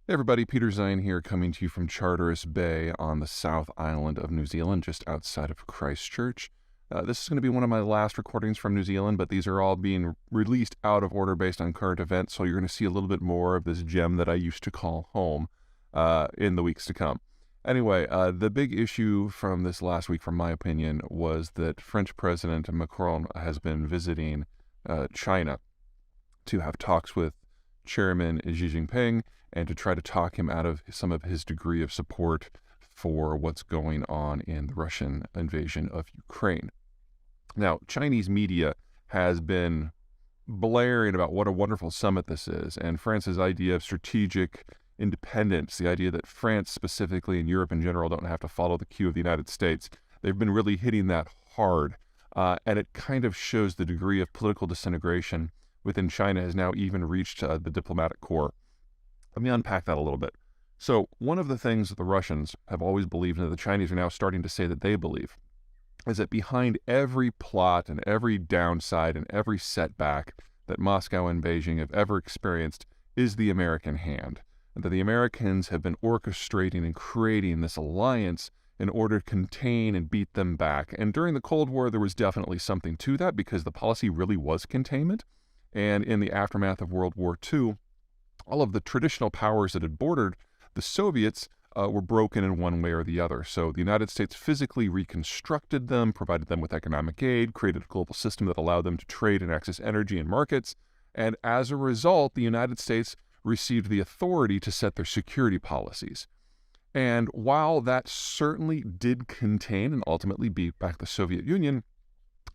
Hey everybody, Peter Zeihan here, coming to you from Charteris Bay on the South Island of New Zealand, just outside of Christchurch. This is going to be one of my last recordings from New Zealand, but these are all being released out of order based on current events, so you're going to see a little bit more of this gem that I used to call home in the weeks to come. Anyway, the big issue from this last week, from my opinion, was that French President Macron has been visiting China to have talks with Chairman Xi Jinping and to try to talk him out of some of his degree of support for what's going on in the Russian invasion of Ukraine. Now, Chinese media has been blaring about what a wonderful summit this is, and France's idea of strategic independence, the idea that France specifically and Europe in general don't have to follow the cue of the United States. They've been really hitting that hard, and it kind of shows the degree of political disintegration within China has now even reached the diplomatic corps. Let me unpack that a little bit. So one of the things that the Russians have always believed, and that the Chinese are now starting to say that they believe, is that behind every plot and every downside and every setback that Moscow and Beijing have ever experienced is the American hand, and that the Americans have been orchestrating and creating this alliance in order to contain and beat them back. And during the Cold War, there was definitely something to that because the policy really was containment. And in the aftermath of World War II, all of the traditional powers that had bordered the Soviets were broken in one way or the other. So the United States physically reconstructed them, provided them with economic aid, created a global system that allowed them to trade and access energy and markets. And as a result, the United States received the authority to set their security policies. And while that certainly did contain and ultimately beat back the Soviet Union,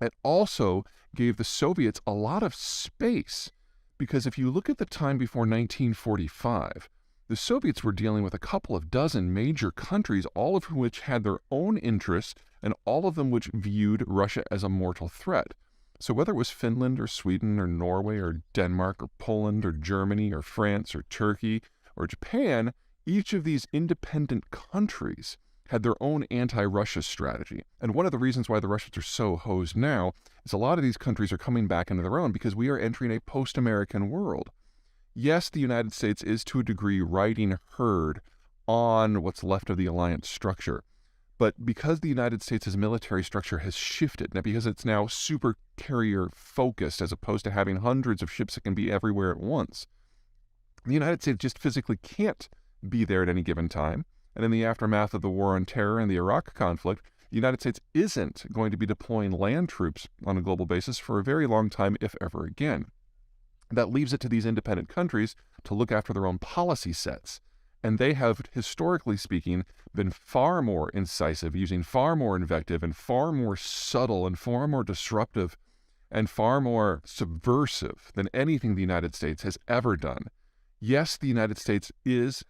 it also gave the Soviets a lot of space. Because if you look at the time before 1945, the Soviets were dealing with a couple of dozen major countries, all of which had their own interests, and all of them which viewed Russia as a mortal threat. So whether it was Finland or Sweden or Norway or Denmark or Poland or Germany or France or Turkey or Japan, each of these independent countries had their own anti-Russia strategy. And one of the reasons why the Russians are so hosed now is a lot of these countries are coming back into their own because we are entering a post-American world. Yes, the United States is to a degree riding herd on what's left of the alliance structure. But because the United States' military structure has shifted, now because it's now super carrier focused as opposed to having hundreds of ships that can be everywhere at once, the United States just physically can't be there at any given time. And in the aftermath of the war on terror and the Iraq conflict, the United States isn't going to be deploying land troops on a global basis for a very long time, if ever again. That leaves it to these independent countries to look after their own policy sets. And they have, historically speaking, been far more incisive, using far more invective and far more subtle and far more disruptive and far more subversive than anything the United States has ever done. Yes, the United States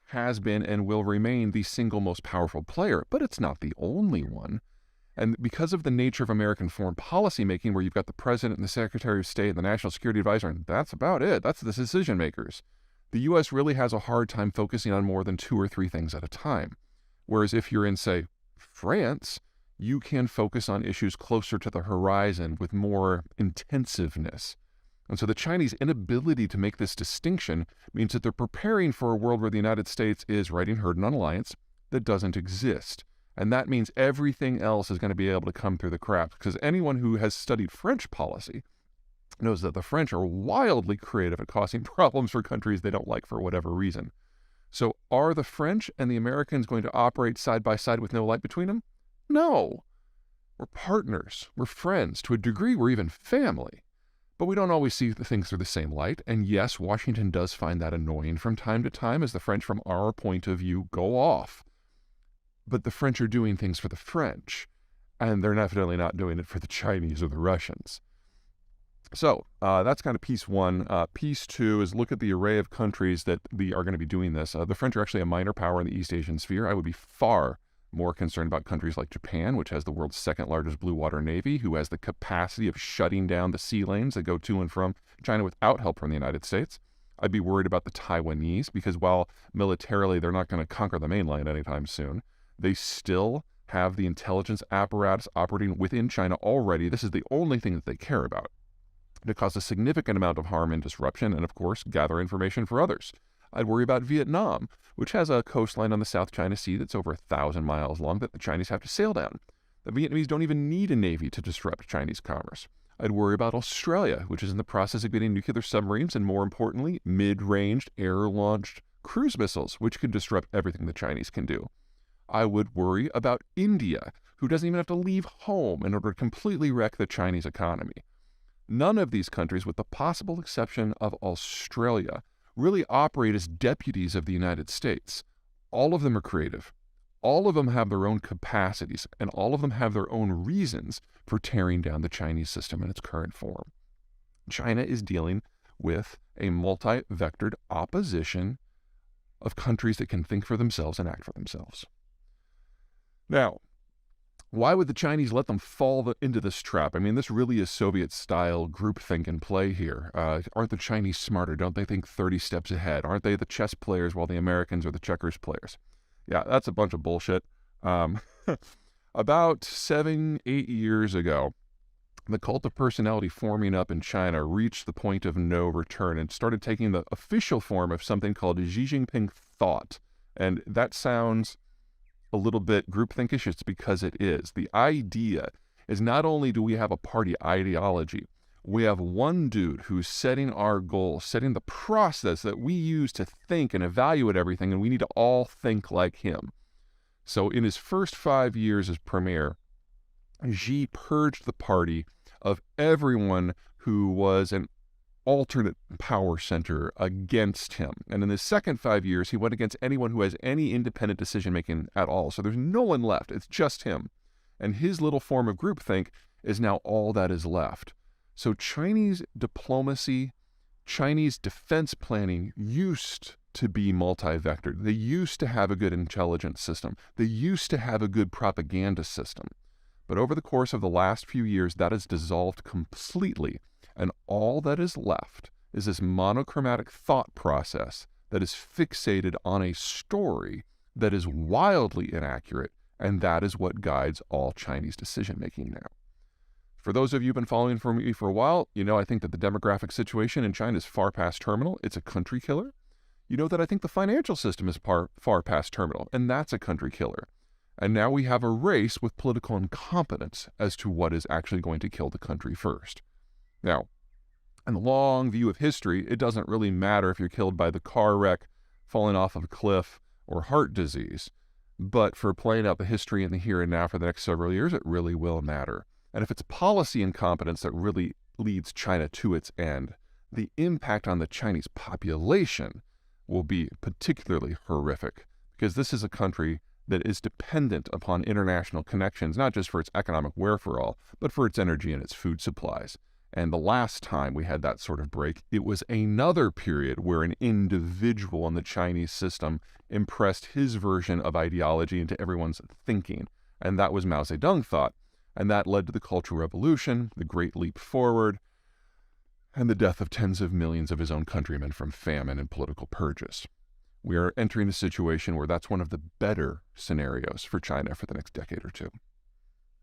has been, and will remain the single most powerful player, but it's not the only one. And because of the nature of American foreign policy making, where you've got the President and the Secretary of State and the National Security Advisor, and that's about it, that's the decision makers, the U.S. really has a hard time focusing on more than 2 or 3 things at a time. Whereas if you're in, say, France, you can focus on issues closer to the horizon with more intensiveness. And so the Chinese inability to make this distinction means that they're preparing for a world where the United States is riding herd in an alliance that doesn't exist. And that means everything else is going to be able to come through the cracks, because anyone who has studied French policy knows that the French are wildly creative at causing problems for countries they don't like for whatever reason. So are the French and the Americans going to operate side by side with no light between them? No. We're partners. We're friends. To a degree, we're even family. But we don't always see the things through the same light, and yes, Washington does find that annoying from time to time as the French, from our point of view, go off. But the French are doing things for the French, and they're definitely not doing it for the Chinese or the Russians. So that's kind of piece one. Piece two is look at the array of countries that are going to be doing this. The French are actually a minor power in the East Asian sphere. I would be far more concerned about countries like Japan, which has the world's second largest blue water navy, who has the capacity of shutting down the sea lanes that go to and from China without help from the United States. I'd be worried about the Taiwanese, because while militarily they're not going to conquer the mainland anytime soon, they still have the intelligence apparatus operating within China already. This is the only thing that they care about, to cause a significant amount of harm and disruption, and of course, gather information for others. I'd worry about Vietnam, which has a coastline on the South China Sea that's over 1,000 miles long that the Chinese have to sail down. The Vietnamese don't even need a navy to disrupt Chinese commerce. I'd worry about Australia, which is in the process of getting nuclear submarines and, more importantly, mid-ranged, air-launched cruise missiles, which can disrupt everything the Chinese can do. I would worry about India, who doesn't even have to leave home in order to completely wreck the Chinese economy. None of these countries, with the possible exception of Australia, really operate as deputies of the United States. All of them are creative. All of them have their own capacities, and all of them have their own reasons for tearing down the Chinese system in its current form. China is dealing with a multi-vectored opposition of countries that can think for themselves and act for themselves. Now, why would the Chinese let them fall into this trap? I mean, this really is Soviet-style groupthink in play here. Aren't the Chinese smarter? Don't they think 30 steps ahead? Aren't they the chess players while the Americans are the checkers players? Yeah, that's a bunch of bullshit. About 7-8 years ago, the cult of personality forming up in China reached the point of no return and started taking the official form of something called Xi Jinping thought. And that sounds a little bit groupthinkish. It's because it is. The idea is not only do we have a party ideology, we have one dude who's setting our goals, setting the process that we use to think and evaluate everything, and we need to all think like him. So in his first 5 years as premier, Xi purged the party of everyone who was an alternate power center against him. And in his second 5 years, he went against anyone who has any independent decision-making at all. So there's no one left. It's just him. And his little form of groupthink is now all that is left. So Chinese diplomacy, Chinese defense planning used to be multi-vectored. They used to have a good intelligence system. They used to have a good propaganda system. But over the course of the last few years, that has dissolved completely. And all that is left is this monochromatic thought process that is fixated on a story that is wildly inaccurate, and that is what guides all Chinese decision-making now. For those of you who've been following me for a while, you know I think that the demographic situation in China is far past terminal. It's a country killer. You know that I think the financial system is far past terminal, and that's a country killer. And now we have a race with political incompetence as to what is actually going to kill the country first. Now, in the long view of history, it doesn't really matter if you're killed by the car wreck, falling off of a cliff, or heart disease. But for playing out the history in the here and now for the next several years, it really will matter. And if it's policy incompetence that really leads China to its end, the impact on the Chinese population will be particularly horrific, because this is a country that is dependent upon international connections, not just for its economic wherewithal, but for its energy and its food supplies. And the last time we had that sort of break, it was another period where an individual in the Chinese system impressed his version of ideology into everyone's thinking. And that was Mao Zedong thought. And that led to the Cultural Revolution, the Great Leap Forward, and the death of tens of millions of his own countrymen from famine and political purges. We are entering a situation where that's one of the better scenarios for China for the next decade or two.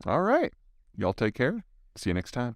All right. Y'all take care. See you next time.